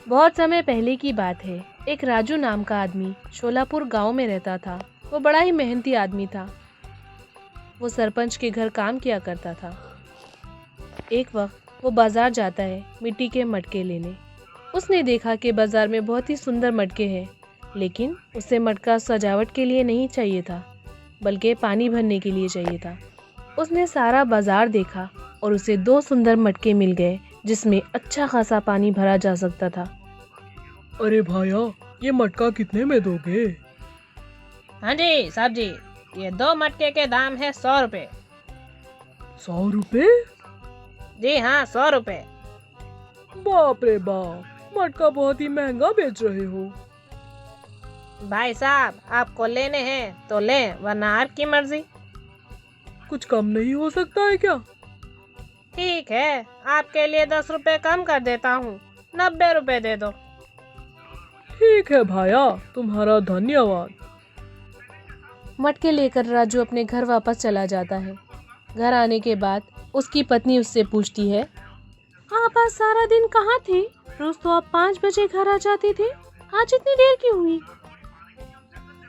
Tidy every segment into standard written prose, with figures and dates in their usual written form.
बहुत समय पहले की बात है। एक राजू नाम का आदमी शोलापुर गांव में रहता था। वो बड़ा ही मेहनती आदमी था। वो सरपंच के घर काम किया करता था। एक वक्त वो बाजार जाता है मिट्टी के मटके लेने। उसने देखा कि बाजार में बहुत ही सुंदर मटके हैं, लेकिन उसे मटका सजावट के लिए नहीं चाहिए था, बल्कि पानी भरने के लिए चाहिए था। उसने सारा बाजार देखा और उसे 2 सुंदर मटके मिल गए जिसमें अच्छा खासा पानी भरा जा सकता था। अरे भाया, ये मटका कितने में दोगे? हाँ जी साहब जी, ये 2 मटके के दाम है 100 रुपए। 100 रुपए? जी हाँ, 100 रुपए। बाप रे बाप, मटका बहुत ही महंगा बेच रहे हो। भाई साहब, आपको लेने हैं तो लें, वरना आपकी मर्जी। कुछ कम नहीं हो सकता है क्या? ठीक है, आपके लिए 10 रुपए कम कर देता हूँ, 90 रुपए दे दो। ठीक है भाया, तुम्हारा धन्यवाद। मटके लेकर राजू अपने घर वापस चला जाता है। घर आने के बाद उसकी पत्नी उससे पूछती है, आप आज सारा दिन कहाँ थे? रोज तो आप 5 बजे घर आ जाते थे, आज इतनी देर क्यों हुई?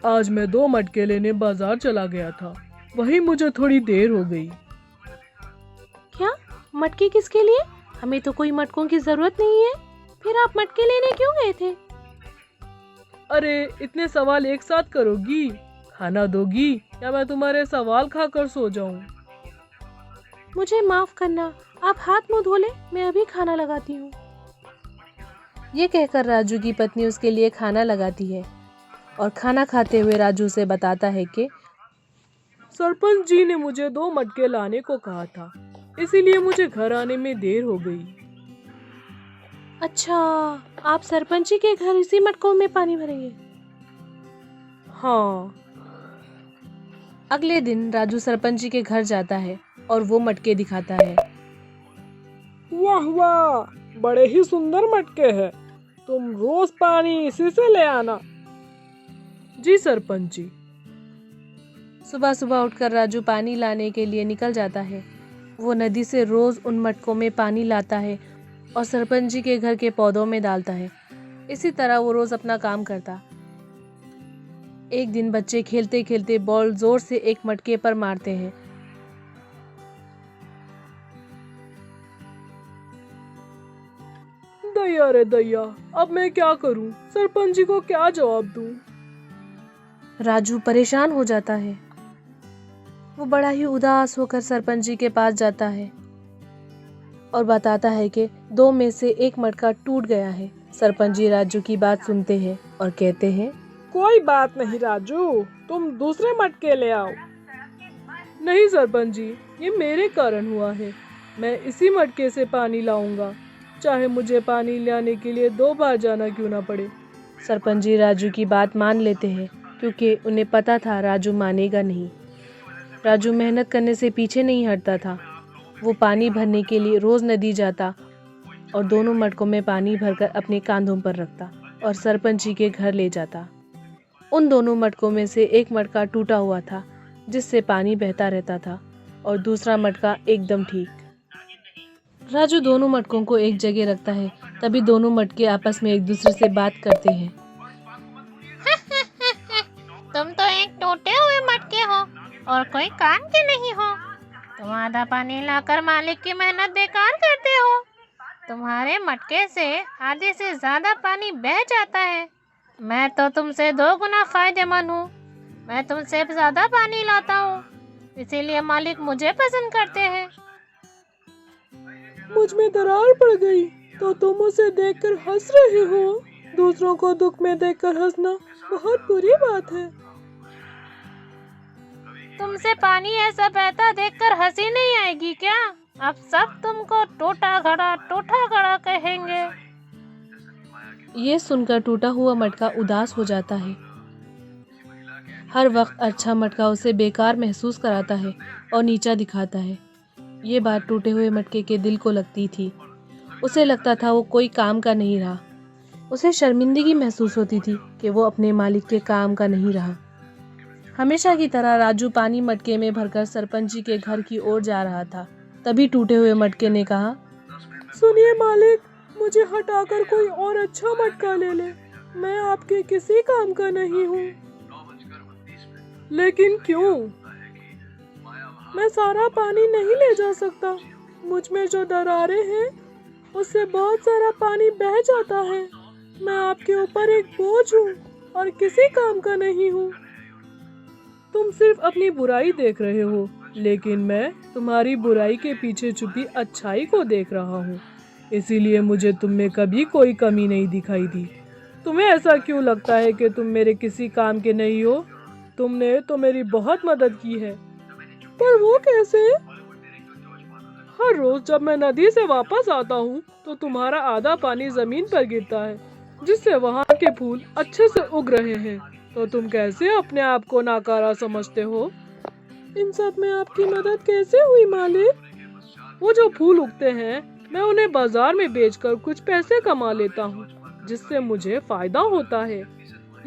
आज मैं 2 मटके लेने बाजार चला गया था, वही मुझे थोड़ी देर हो गई। क्या? मटके किसके लिए? हमें तो कोई मटकों की जरूरत नहीं है। फिर आप मटके लेने क्यों गए थे? अरे इतने सवाल एक साथ करोगी? खाना दोगी या मैं तुम्हारे सवाल खाकर सो जाऊं? मुझे माफ करना, आप हाथ मुंह धो ले, मैं अभी खाना लगाती हूँ। ये कहकर राजू की पत्नी उसके लिए खाना लगाती है और खाना खाते हुए राजू से बताता है कि सरपंच जी ने मुझे 2 मटके लाने को कहा था, इसीलिए मुझे घर आने में देर हो गई। अच्छा, आप सरपंच जी के घर इसी मटकों में पानी भरेंगे? हाँ। अगले दिन राजू सरपंच जी के घर जाता है और वो मटके दिखाता है। वाह वाह, बड़े ही सुंदर मटके हैं। तुम रोज पानी इसी से ले आना। जी सरपंच जी। सुबह सुबह उठकर राजू पानी लाने के लिए निकल जाता है। वो नदी से रोज उन मटकों में पानी लाता है और सरपंच जी के घर के पौधों में डालता है। इसी तरह वो रोज अपना काम करता। एक दिन बच्चे खेलते खेलते बॉल जोर से एक मटके पर मारते हैं। दैया रे दैया, अब मैं क्या करूं? सरपंच जी को क्या जवाब दूं? राजू परेशान हो जाता है। वो बड़ा ही उदास होकर सरपंच जी के पास जाता है और बताता है कि 2 में से एक मटका टूट गया है। सरपंच जी राजू की बात सुनते हैं और कहते हैं, कोई बात नहीं राजू, तुम दूसरे मटके ले आओ। नहीं सरपंच जी, ये मेरे कारण हुआ है। मैं इसी मटके से पानी लाऊंगा, चाहे मुझे पानी लाने के लिए 2 बार जाना क्यों ना पड़े। सरपंच जी राजू की बात मान लेते हैं क्योंकि उन्हें पता था राजू मानेगा नहीं। राजू मेहनत करने से पीछे नहीं हटता था। वो पानी भरने के लिए रोज नदी जाता और दोनों मटकों में पानी भरकर अपने कांधों पर रखता और सरपंच जी के घर ले जाता। उन दोनों मटकों में से एक मटका टूटा हुआ था, जिससे पानी बहता रहता था, और दूसरा मटका एकदम ठीक। राजू दोनों मटकों को एक जगह रखता है। तभी दोनों मटके आपस में एक दूसरे से बात करते हैं। तुम तो एक टूटे हुए मटके हो और कोई काम के नहीं हो। तुम आधा पानी लाकर मालिक की मेहनत बेकार करते हो। तुम्हारे मटके से आधे से ज्यादा पानी बह जाता है। मैं तो तुमसे 2 गुना फायदेमंद हूँ। मैं तुमसे ज्यादा पानी लाता हूँ, इसीलिए मालिक मुझे पसंद करते हैं। मुझ में दरार पड़ गई तो तुम उसे देखकर हंस रहे हो। दूसरों को दुख में देखकर हंसना बहुत बुरी बात है। तुमसे पानी ऐसा बहता देखकर हंसी नहीं आएगी क्या? अब सब तुमको टूटा घड़ा कहेंगे। ये सुनकर टूटा हुआ मटका उदास हो जाता है। हर वक्त अच्छा मटका उसे बेकार महसूस कराता है और नीचा दिखाता है। ये बात टूटे हुए मटके के दिल को लगती थी। उसे लगता था वो कोई काम का नहीं रहा। उसे शर्मिंदगी महसूस होती थी कि वो अपने मालिक के काम का नहीं रहा। हमेशा की तरह राजू पानी मटके में भरकर सरपंच जी के घर की ओर जा रहा था। तभी टूटे हुए मटके ने कहा, सुनिए मालिक, मुझे हटाकर कोई और अच्छा मटका ले ले। मैं आपके किसी काम का नहीं हूँ। लेकिन क्यों? मैं सारा पानी नहीं ले जा सकता। मुझ में जो दरारें हैं उससे बहुत सारा पानी बह जाता है। मैं आपके ऊपर एक बोझ हूँ और किसी काम का नहीं हूँ। तुम सिर्फ अपनी बुराई देख रहे हो, लेकिन मैं तुम्हारी बुराई के पीछे छुपी अच्छाई को देख रहा हूँ। इसीलिए मुझे तुम में कभी कोई कमी नहीं दिखाई दी। तुम्हें ऐसा क्यों लगता है कि तुम मेरे किसी काम के नहीं हो? तुमने तो मेरी बहुत मदद की है। पर वो कैसे? हर रोज जब मैं नदी से वापस आता हूँ तो तुम्हारा आधा पानी जमीन पर गिरता है, जिससे वहाँ के फूल अच्छे से उग रहे हैं। तो तुम कैसे अपने आप को नाकारा समझते हो? इन सब में आपकी मदद कैसे हुई मालिक? वो जो फूल उगते हैं मैं उन्हें बाजार में बेचकर कुछ पैसे कमा लेता हूँ, जिससे मुझे फायदा होता है।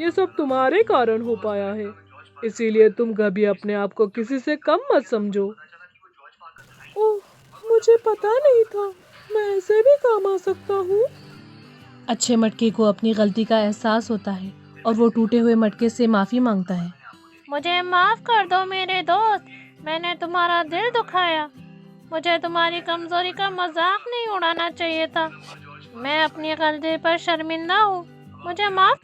ये सब तुम्हारे कारण हो पाया है, इसीलिए तुम कभी अपने आप को किसी से कम मत समझो। ओह, मुझे पता नहीं था मैं ऐसे भी काम आ सकता हूँ। अच्छे मटके को अपनी गलती का एहसास होता है और वो टूटे हुए मटके से माफ़ी मांगता है। मुझे माफ कर दो मेरे दोस्त, मैंने तुम्हारा दिल दुखाया। मुझे तुम्हारी कमजोरी का मजाक नहीं उड़ाना चाहिए था। मैं अपनी गलती पर शर्मिंदा हूँ, मुझे माफ